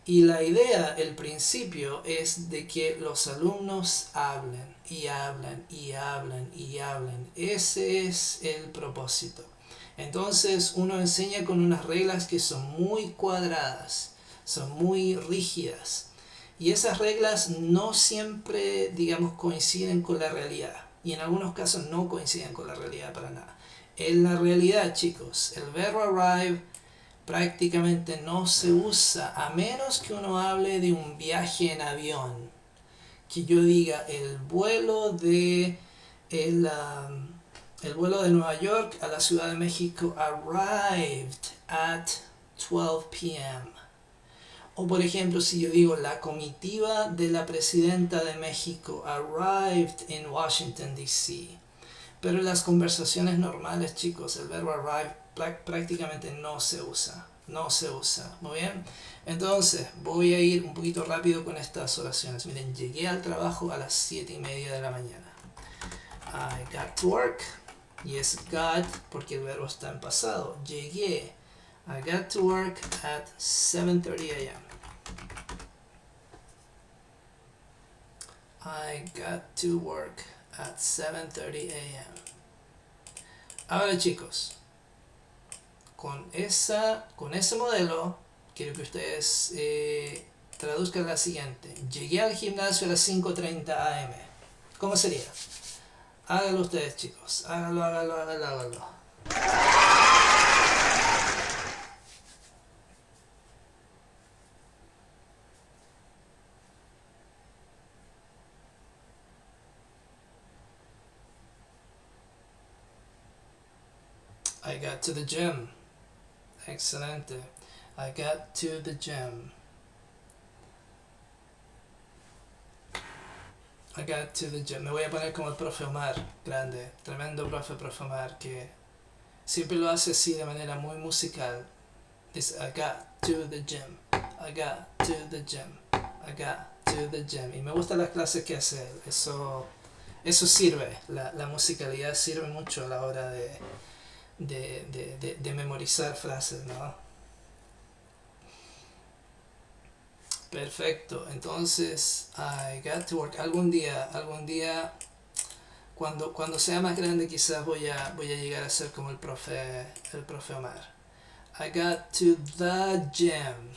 Y la idea, el principio, es de que los alumnos hablen y hablen y hablen y hablen. Ese es el propósito. Entonces uno enseña con unas reglas que son muy cuadradas, son muy rígidas. Y esas reglas no siempre, digamos, coinciden con la realidad. Y en algunos casos no coinciden con la realidad para nada. En la realidad, chicos, el verbo arrive prácticamente no se usa a menos que uno hable de un viaje en avión. Que yo diga el vuelo de El vuelo de Nueva York a la Ciudad de México arrived at 12 p.m. O por ejemplo, si yo digo la comitiva de la presidenta de México arrived in Washington, D.C. Pero en las conversaciones normales, chicos, el verbo arrive prácticamente no se usa. No se usa. Muy bien. Entonces, voy a ir un poquito rápido con estas oraciones. Miren, llegué al trabajo a las 7:30 de la mañana. I got to work. Y es got porque el verbo está en pasado. Llegué. I got to work at 7:30 a.m. I got to work at 7:30 a.m. Ahora chicos, con ese modelo, quiero que ustedes traduzcan la siguiente. Llegué al gimnasio a las 5:30 am. ¿Cómo sería? Háganlo ustedes chicos. Háganlo. I got to the gym. Excelente. I got to the gym. I got to the gym. Me voy a poner como el profe Omar, grande, tremendo profe Omar, que siempre lo hace así de manera muy musical. Dice, I got to the gym. I got to the gym. I got to the gym. Y me gustan las clases que hace él. Eso sirve. La musicalidad sirve mucho a la hora de memorizar frases, ¿no? Perfecto, entonces I got to work. Algún día, cuando sea más grande quizás voy a llegar a ser como el profe Omar. I got to the gym.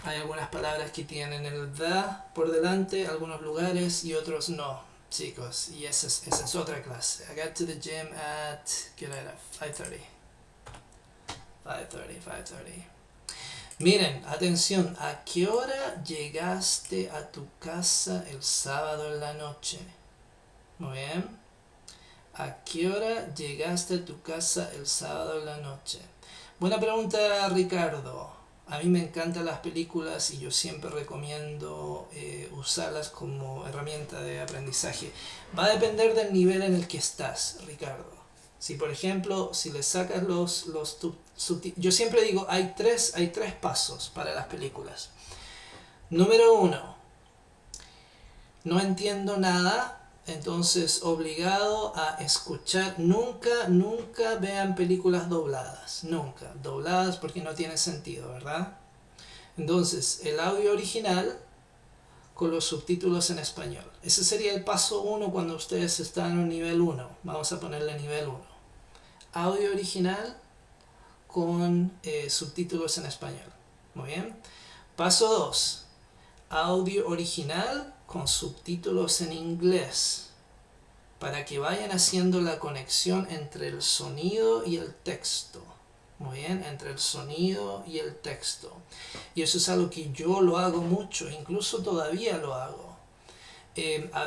Hay algunas palabras que tienen el the por delante, algunos lugares y otros no, chicos. Y esa es otra clase. I got to the gym at, ¿qué hora era? 5:30. 5:30. Miren, atención, ¿a qué hora llegaste a tu casa el sábado en la noche? Muy bien. ¿A qué hora llegaste a tu casa el sábado en la noche? Buena pregunta, Ricardo. A mí me encantan las películas y yo siempre recomiendo usarlas como herramienta de aprendizaje. Va a depender del nivel en el que estás, Ricardo. Si por ejemplo, si le sacas los yo siempre digo, hay tres pasos para las películas. Número 1, no entiendo nada, entonces obligado a escuchar. Nunca vean películas dobladas, nunca. Dobladas porque no tiene sentido, ¿verdad? Entonces, el audio original con los subtítulos en español. Ese sería el paso 1 cuando ustedes están en un nivel 1. Vamos a ponerle nivel 1. Audio original con subtítulos en español. Muy bien. Paso 2. Audio original con subtítulos en inglés. Para que vayan haciendo la conexión entre el sonido y el texto. Muy bien, entre el sonido y el texto. Y eso es algo que yo lo hago mucho, incluso todavía lo hago.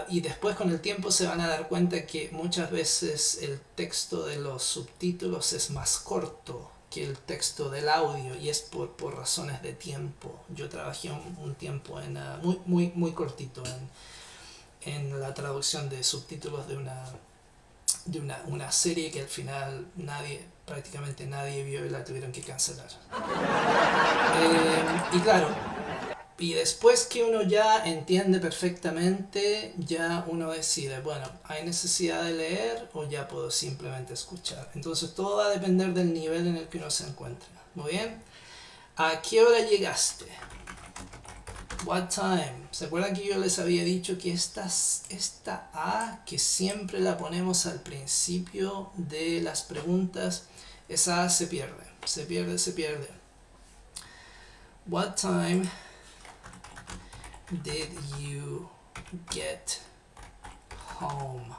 Y después con el tiempo se van a dar cuenta que muchas veces el texto de los subtítulos es más corto que el texto del audio y es por razones de tiempo. Yo trabajé un tiempo muy cortito en la traducción de subtítulos de una serie que al final prácticamente nadie vio y la tuvieron que cancelar. Y claro, y después que uno ya entiende perfectamente, ya uno decide, bueno, ¿hay necesidad de leer o ya puedo simplemente escuchar? Entonces todo va a depender del nivel en el que uno se encuentra. Muy bien. ¿A qué hora llegaste? What time? ¿Se acuerdan que yo les había dicho que esta A, que siempre la ponemos al principio de las preguntas, esa A se pierde. Se pierde. What time did you get home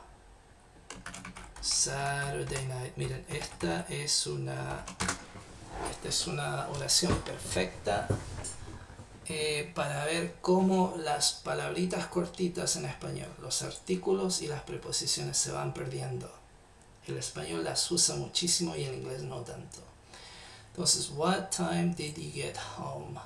Saturday night? Miren, esta es una oración perfecta para ver cómo las palabritas cortitas en español, los artículos y las preposiciones se van perdiendo. El español las usa muchísimo y el inglés no tanto. Entonces, what time did you get home?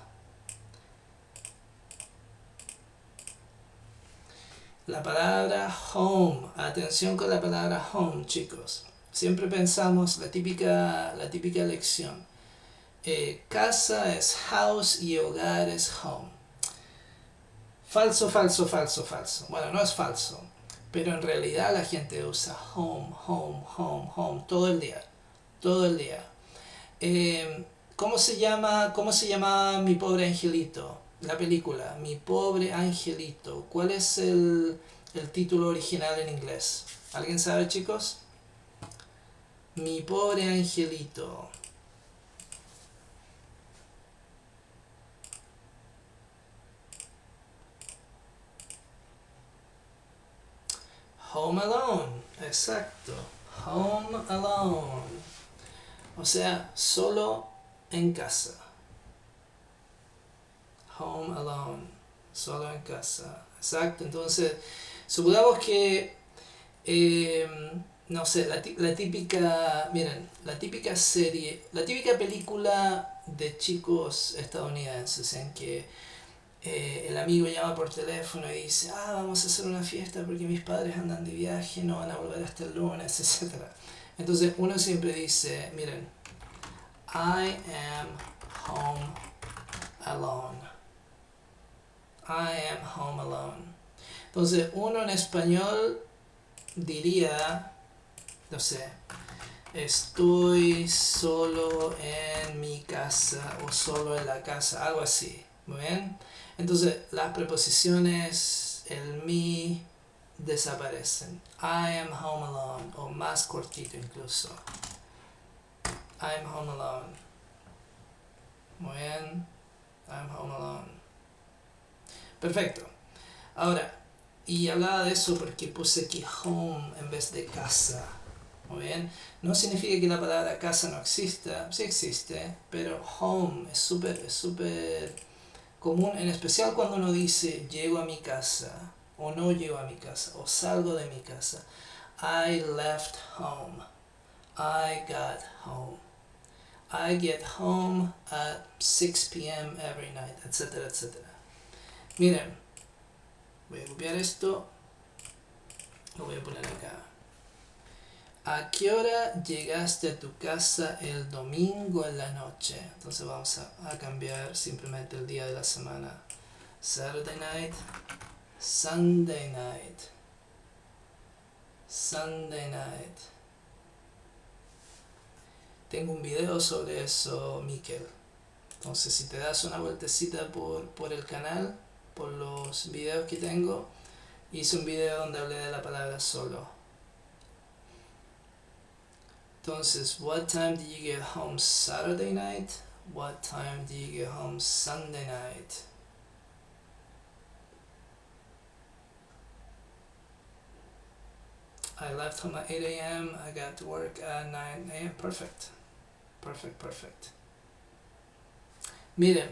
La palabra home, atención con la palabra home, chicos. Siempre pensamos la típica lección. Casa es house y hogar es home. Falso, falso, falso, falso. Bueno, no es falso, pero en realidad la gente usa home, home, home, home todo el día, todo el día. ¿Cómo se llama Mi pobre angelito? La película, Mi pobre angelito. ¿Cuál es el título original en inglés? ¿Alguien sabe, chicos? Mi pobre angelito. Home Alone, exacto. Home Alone. O sea, solo en casa. Home Alone. Solo en casa. Exacto. Entonces, supongamos que, eh, no sé, la típica, miren, la típica serie, la típica película de chicos estadounidenses en que el amigo llama por teléfono y dice, vamos a hacer una fiesta porque mis padres andan de viaje, no van a volver hasta el lunes, etcétera. Entonces uno siempre dice, miren, I am home alone. I am home alone. Entonces uno en español diría, no sé, estoy solo en mi casa o solo en la casa, algo así. ¿Muy bien? Entonces las preposiciones, el me, desaparecen. I am home alone, o más cortito incluso. I am home alone. Muy bien. I am home alone. Perfecto. Ahora, y hablaba de eso porque puse aquí home en vez de casa. Muy bien. No significa que la palabra casa no exista. Sí existe, pero home es súper común, en especial cuando uno dice llego a mi casa, o no llego a mi casa, o salgo de mi casa. I left home. I got home. I get home at 6 p.m. every night, etcétera, etcétera. Miren, voy a copiar esto, lo voy a poner acá. ¿A qué hora llegaste a tu casa el domingo en la noche? Entonces vamos a cambiar simplemente el día de la semana. Saturday night, Sunday night, Sunday night. Tengo un video sobre eso, Miquel. Entonces si te das una vueltecita por el canal, por los videos que tengo, hice un video donde hablé de la palabra solo. Entonces, what time did you get home Saturday night? What time did you get home Sunday night? I left home at 8 a.m. I got to work at 9 a.m. Perfect. Perfect, perfect. Miren,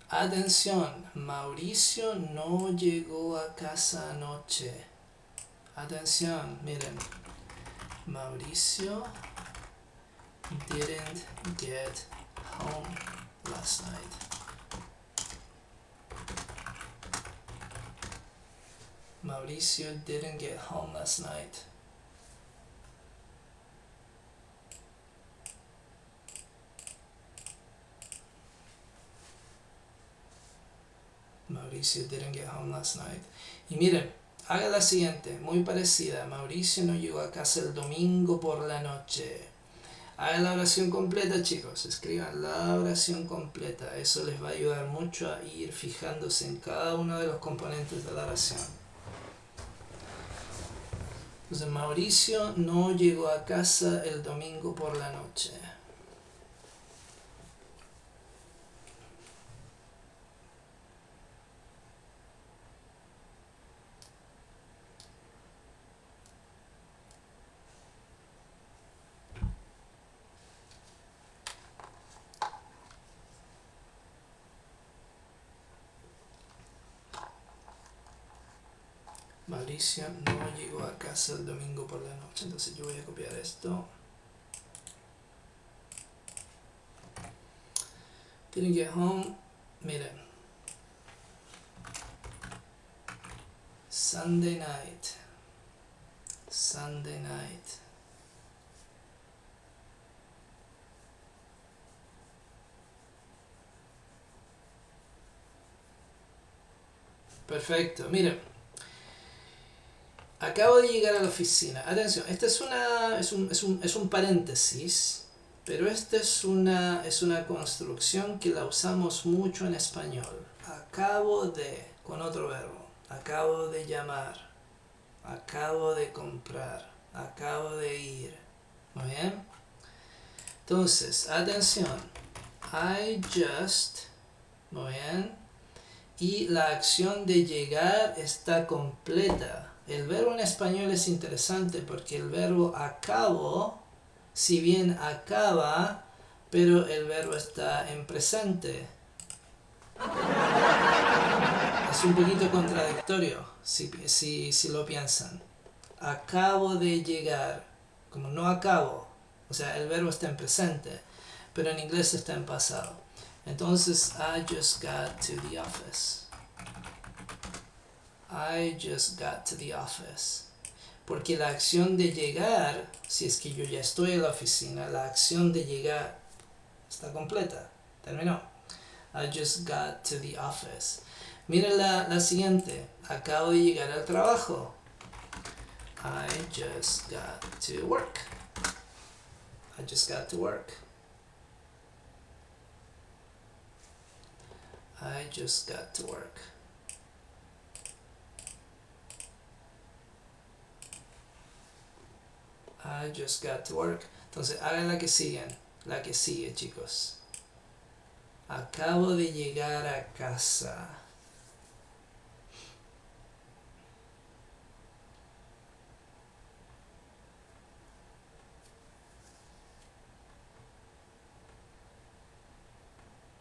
atención, Mauricio no llegó a casa anoche. Atención, miren. Mauricio didn't get home last night. Mauricio didn't get home last night. Mauricio didn't get home last night. Y miren, haga la siguiente, muy parecida. Mauricio no llegó a casa el domingo por la noche. Hagan la oración completa, chicos. Escriban la oración completa. Eso les va a ayudar mucho a ir fijándose en cada uno de los componentes de la oración. Entonces, Mauricio no llegó a casa el domingo por la noche. Mauricio no llegó a casa el domingo por la noche. Entonces yo voy a copiar esto. Didn't get home. Miren. Sunday night. Sunday night. Perfecto. Miren. Acabo de llegar a la oficina. Atención, esta es un paréntesis, pero esta es una construcción que la usamos mucho en español. Acabo de, con otro verbo. Acabo de llamar. Acabo de comprar. Acabo de ir. ¿Muy bien? Entonces, atención. I just. Muy bien. Y la acción de llegar está completa. El verbo en español es interesante porque el verbo acabo, si bien acaba, pero el verbo está en presente. Es un poquito contradictorio si lo piensan. Acabo de llegar, como no acabo, o sea, el verbo está en presente, pero en inglés está en pasado. Entonces, I just got to the office. I just got to the office. Porque la acción de llegar, si es que yo ya estoy en la oficina, la acción de llegar está completa. Terminó. I just got to the office. Miren la siguiente. Acabo de llegar al trabajo. I just got to work. I just got to work. I just got to work. I just got to work. Entonces, hagan la que siguen. La que sigue, chicos. Acabo de llegar a casa.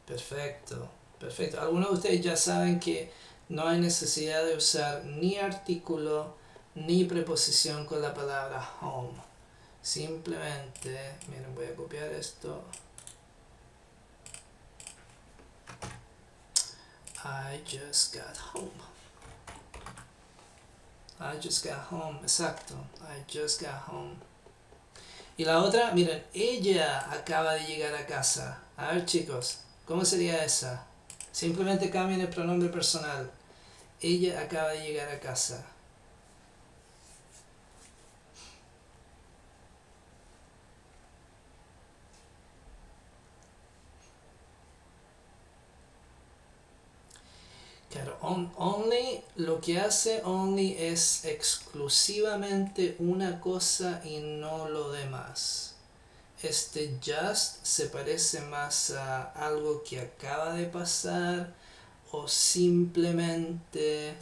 Perfecto, perfecto. Algunos de ustedes ya saben que no hay necesidad de usar ni artículo ni preposición con la palabra home. Simplemente, miren, voy a copiar esto. I just got home. I just got home, exacto. I just got home. Y la otra, miren, ella acaba de llegar a casa. A ver, chicos, ¿cómo sería esa? Simplemente cambien el pronombre personal. Ella acaba de llegar a casa. Claro, only, lo que hace only es exclusivamente una cosa y no lo demás. Este just se parece más a algo que acaba de pasar o simplemente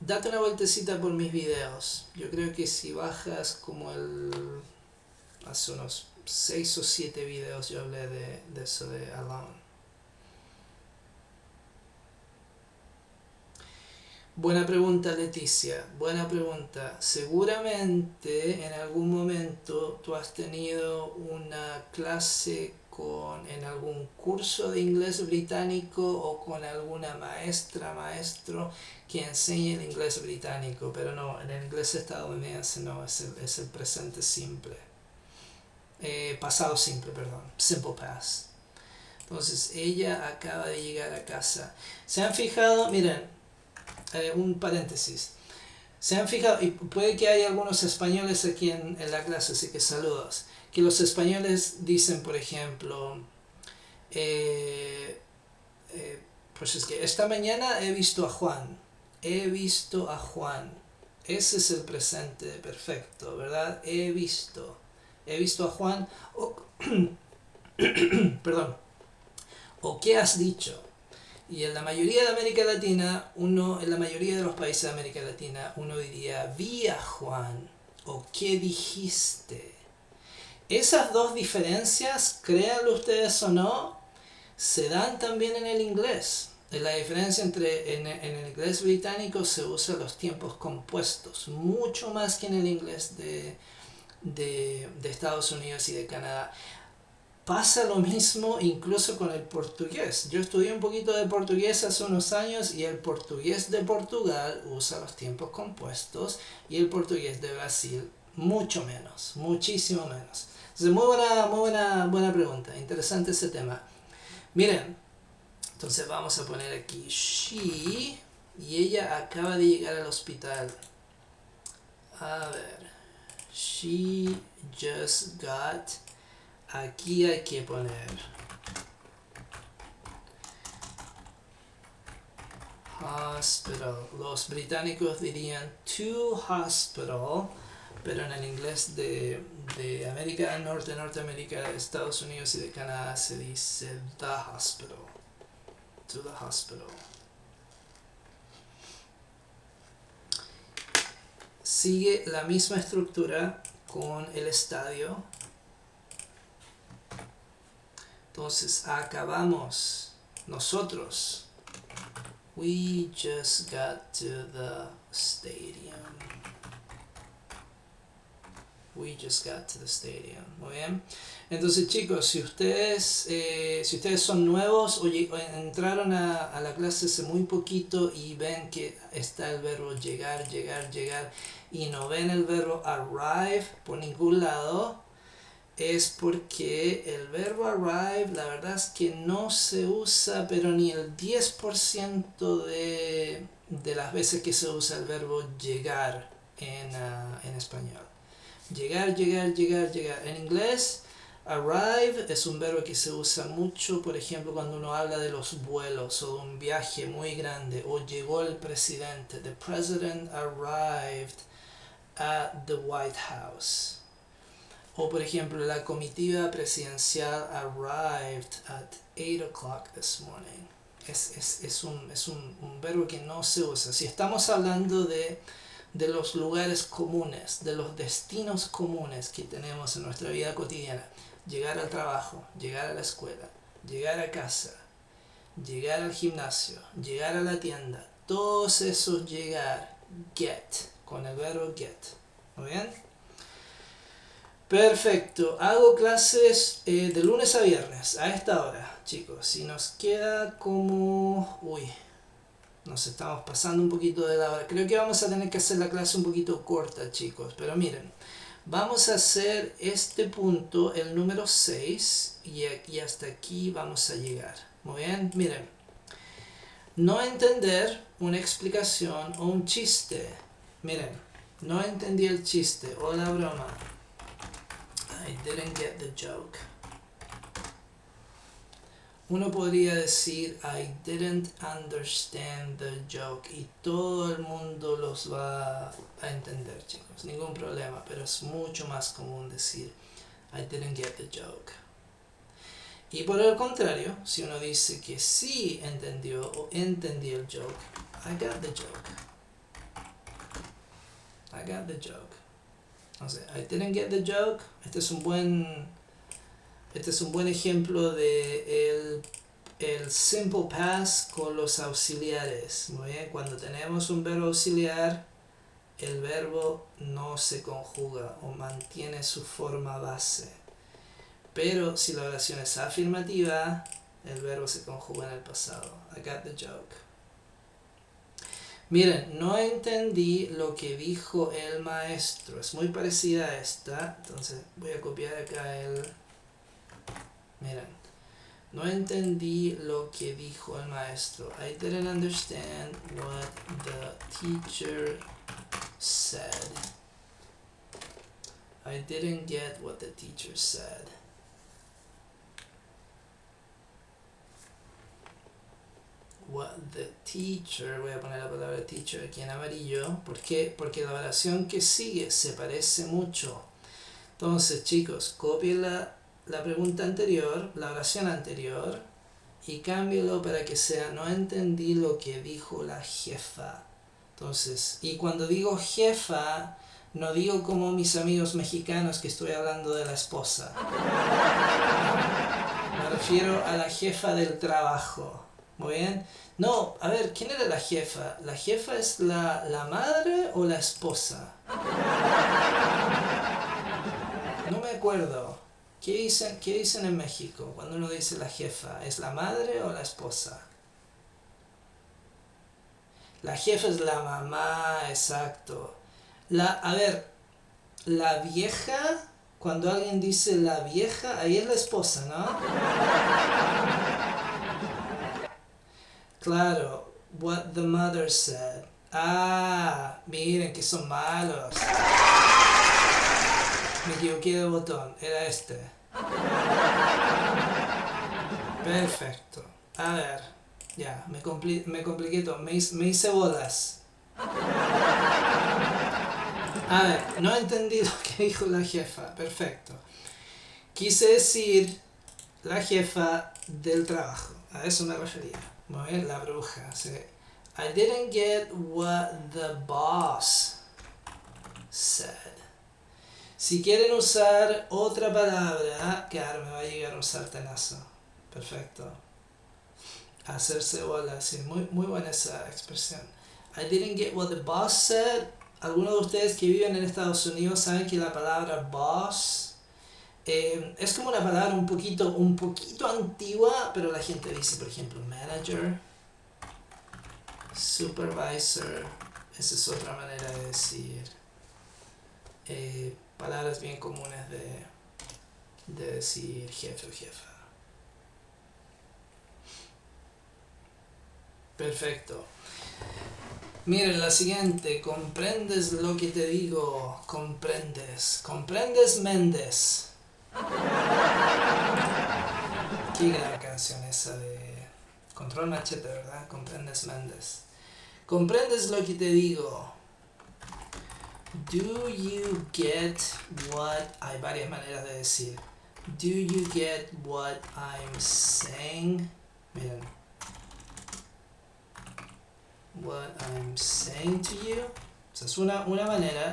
date una vueltecita por mis videos. Yo creo que si bajas como hace unos 6 o 7 videos yo hablé de eso de alone. Buena pregunta, Leticia, buena pregunta. Seguramente en algún momento tú has tenido una clase en algún curso de inglés británico o con alguna maestro que enseñe el inglés británico, pero no, en el inglés estadounidense no, es el presente simple. Pasado simple, perdón, simple past. Entonces ella acaba de llegar a casa. ¿Se han fijado? Miren, un paréntesis. Se han fijado, y puede que haya algunos españoles aquí en la clase, así que saludos, que los españoles dicen, por ejemplo, pues es que esta mañana he visto a Juan, he visto a Juan. Ese es el presente perfecto, ¿verdad? He visto a Juan, perdón, o ¿qué has dicho? Y en la mayoría de América Latina, en la mayoría de los países de América Latina, uno diría, vi a Juan, o ¿qué dijiste? Esas dos diferencias, créanlo ustedes o no, se dan también en el inglés. La diferencia en el inglés británico se usan los tiempos compuestos, mucho más que en el inglés de Estados Unidos y de Canadá. Pasa lo mismo incluso con el portugués. Yo estudié un poquito de portugués hace unos años y el portugués de Portugal usa los tiempos compuestos y el portugués de Brasil mucho menos, muchísimo menos. Entonces, buena pregunta, interesante ese tema. Miren, entonces vamos a poner aquí she y ella acaba de llegar al hospital. A ver, she just got. Aquí hay que poner hospital. Los británicos dirían to hospital, pero en el inglés de América del Norte, Norteamérica, Estados Unidos y de Canadá se dice the hospital. To the hospital. Sigue la misma estructura con el estadio. Entonces acabamos nosotros. We just got to the stadium. We just got to the stadium. Muy bien. Entonces, chicos, si ustedes son nuevos o entraron a la clase hace muy poquito y ven que está el verbo llegar y no ven el verbo arrive por ningún lado, es porque el verbo arrive la verdad es que no se usa pero ni el 10% de las veces que se usa el verbo llegar en español. Llegar. En inglés, arrive es un verbo que se usa mucho, por ejemplo, cuando uno habla de los vuelos o de un viaje muy grande, o llegó el presidente. The president arrived at the White House. O por ejemplo, la comitiva presidencial arrived at 8 o'clock this morning. Es un verbo que no se usa. Si estamos hablando de los lugares comunes, de los destinos comunes que tenemos en nuestra vida cotidiana, llegar al trabajo, llegar a la escuela, llegar a casa, llegar al gimnasio, llegar a la tienda, todos esos llegar, get, con el verbo get. ¿Muy bien? Perfecto, hago clases de lunes a viernes a esta hora, chicos. Si nos queda como... nos estamos pasando un poquito de la hora. Creo que vamos a tener que hacer la clase un poquito corta, chicos. Pero miren, vamos a hacer este punto, el número 6, y hasta aquí vamos a llegar. Muy bien, miren. No entender una explicación o un chiste. Miren, no entendí el chiste o la broma. I didn't get the joke. Uno podría decir I didn't understand the joke y todo el mundo los va a entender, chicos, ningún problema, pero es mucho más común decir I didn't get the joke. Y por el contrario, si uno dice que sí entendió o entendí el joke, I got the joke. I got the joke. O sea, I didn't get the joke. Este es un buen ejemplo de el simple past con los auxiliares. Muy bien, cuando tenemos un verbo auxiliar, el verbo no se conjuga o mantiene su forma base. Pero si la oración es afirmativa, el verbo se conjuga en el pasado. I got the joke. Miren, no entendí lo que dijo el maestro. Es muy parecida a esta. Entonces voy a copiar acá el... Miren, no entendí lo que dijo el maestro. I didn't understand what the teacher said. I didn't get what the teacher said. What the teacher, voy a poner la palabra teacher aquí en amarillo. ¿Por qué? Porque la oración que sigue se parece mucho. Entonces, chicos, copien la pregunta anterior, la oración anterior, y cámbielo para que sea no entendí lo que dijo la jefa. Entonces, y cuando digo jefa, no digo como mis amigos mexicanos que estoy hablando de la esposa. Me refiero a la jefa del trabajo. Muy bien. No, a ver, ¿quién era la jefa? ¿La jefa es la madre o la esposa? No me acuerdo. Qué dicen en México cuando uno dice la jefa? ¿Es la madre o la esposa? La jefa es la mamá, exacto. A ver, la vieja, cuando alguien dice la vieja, ahí es la esposa, ¿no? Claro, what the mother said. Ah, miren que son malos. Me equivoqué de botón, era este. Perfecto. A ver, ya, me compliqué todo, me hice bolas. A ver, no he entendido qué dijo la jefa. Perfecto. Quise decir la jefa del trabajo. A eso me refería. Muy bien, la bruja. Sí. I didn't get what the boss said. Si quieren usar otra palabra, claro, me va a llegar un sartenazo. Perfecto. Hacerse bola, sí, muy buena esa expresión. I didn't get what the boss said. Algunos de ustedes que viven en Estados Unidos saben que la palabra boss es como una palabra un poquito antigua, pero la gente dice, por ejemplo, manager, supervisor. Esa es otra manera de decir palabras bien comunes de decir jefe o jefa. Perfecto. Miren la siguiente. ¿Comprendes lo que te digo? Comprendes. ¿Comprendes, Méndez? Qué gran canción esa de Control Machete, ¿verdad? Comprendes, Méndez. ¿Comprendes lo que te digo? Do you get what... Hay varias maneras de decir. Do you get what I'm saying? Miren. What I'm saying to you. O sea, es una manera.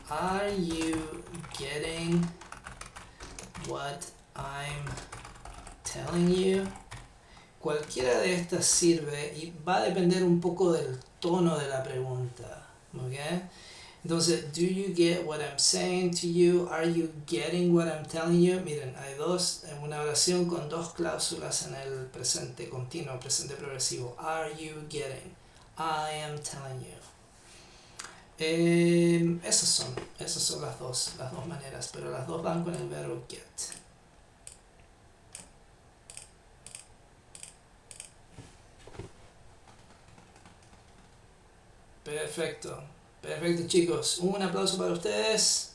Are you getting what I'm telling you? Cualquiera de estas sirve y va a depender un poco del tono de la pregunta. ¿Ok? Entonces, do you get what I'm saying to you? Are you getting what I'm telling you? Miren, hay una oración con dos cláusulas en el presente continuo, presente progresivo. Are you getting? I am telling you. Esas son las dos maneras, pero las dos van con el verbo get. Perfecto. Perfecto, chicos. Un aplauso para ustedes.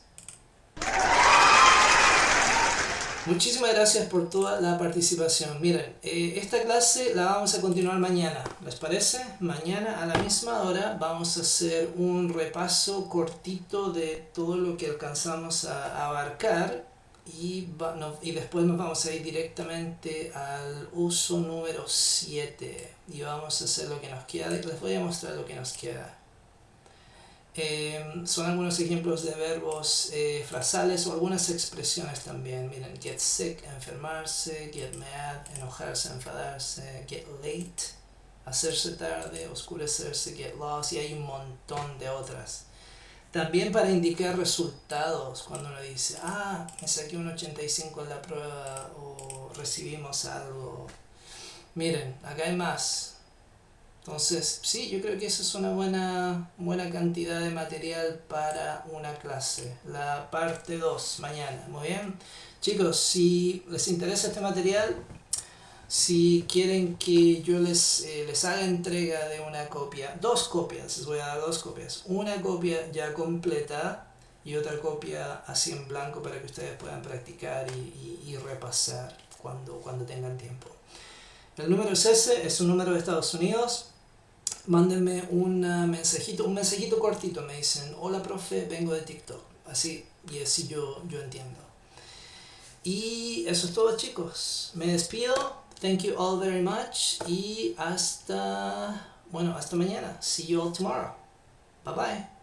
Muchísimas gracias por toda la participación. Miren, esta clase la vamos a continuar mañana. ¿Les parece? Mañana a la misma hora vamos a hacer un repaso cortito de todo lo que alcanzamos a abarcar y después nos vamos a ir directamente al uso número 7 y vamos a hacer lo que nos queda. Les voy a mostrar lo que nos queda. Son algunos ejemplos de verbos frasales o algunas expresiones también. Miren, get sick, enfermarse, get mad, enojarse, enfadarse, get late, hacerse tarde, oscurecerse, get lost, y hay un montón de otras. También para indicar resultados, cuando uno dice, me saqué un 85 en la prueba o recibimos algo. Miren, acá hay más. Entonces, sí, yo creo que eso es una buena cantidad de material para una clase. La parte 2, mañana. Muy bien. Chicos, si les interesa este material, si quieren que yo les haga entrega de una copia, 2 copias, les voy a dar 2 copias. Una copia ya completa y otra copia así en blanco para que ustedes puedan practicar y repasar cuando tengan tiempo. El número es ese, es un número de Estados Unidos. Mándenme un mensajito cortito, me dicen, hola profe, vengo de TikTok, así yo entiendo. Y eso es todo, chicos, me despido, thank you all very much y hasta mañana, see you all tomorrow, bye bye.